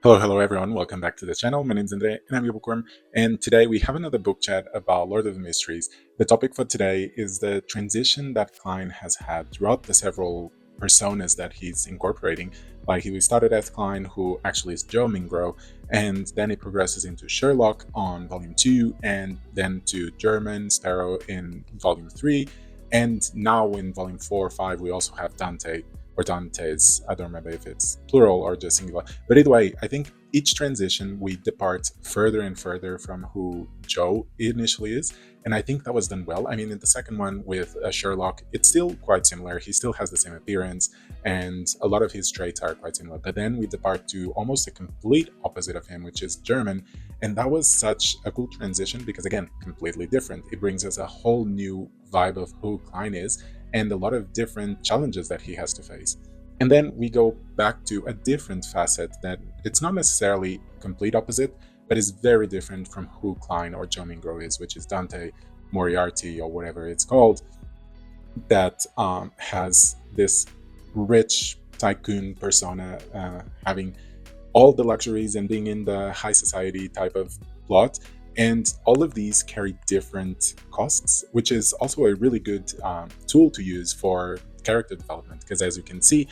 Hello everyone, welcome back to the channel. My name is Andre and I'm your bookworm, and today we have another book chat about Lord of the Mysteries. The topic for today is the transition that Klein has had throughout the several personas that he's incorporating. Like he started as Klein, who actually is Joe Mingro, and then it progresses into Sherlock on volume 2, and then to German Sparrow in volume 3, and now in volume 4 or 5 we also have Dante, or Dante's. I don't remember if it's plural or just singular. But either way, I think each transition we depart further and further from who Joe initially is. And I think that was done well. I mean, in the second one with Sherlock, it's still quite similar. He still has the same appearance, and a lot of his traits are quite similar. But then we depart to almost a complete opposite of him, which is German. And that was such a cool transition because, again, completely different. It brings us a whole new vibe of who Klein is and a lot of different challenges that he has to face. And then we go back to a different facet that it's not necessarily complete opposite, but is very different from who Klein or Joe Mingro is, which is Dante Moriarty or whatever it's called, that has this rich tycoon persona, having all the luxuries and being in the high society type of plot. And all of these carry different costs, which is also a really good tool to use for character development. Because as you can see,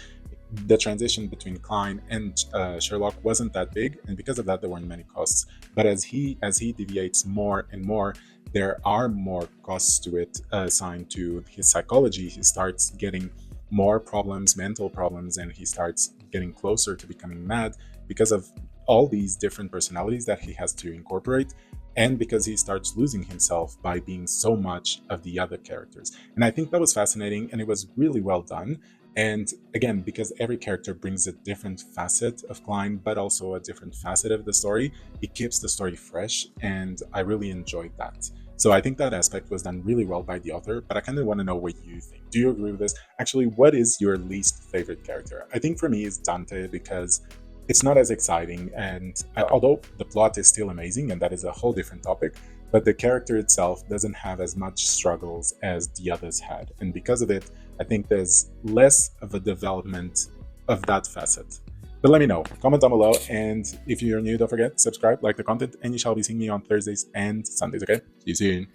the transition between Klein and Sherlock wasn't that big, and because of that, there weren't many costs. But as he deviates more and more, there are more costs to it assigned to his psychology. He starts getting more problems, mental problems, and he starts getting closer to becoming mad because of all these different personalities that he has to incorporate, and because he starts losing himself by being so much of the other characters. And I think that was fascinating, and it was really well done. And again, because every character brings a different facet of Klein, but also a different facet of the story, it keeps the story fresh, and I really enjoyed that. So I think that aspect was done really well by the author, but I kind of want to know what you think. Do you agree with this? Actually, what is your least favorite character? I think for me it's Dante, because it's not as exciting, and although the plot is still amazing, and that is a whole different topic, but the character itself doesn't have as much struggles as the others had, and because of it, I think there's less of a development of that facet. But let me know, comment down below, and if you're new, don't forget, subscribe, like the content, and you shall be seeing me on Thursdays and Sundays, okay? See you soon.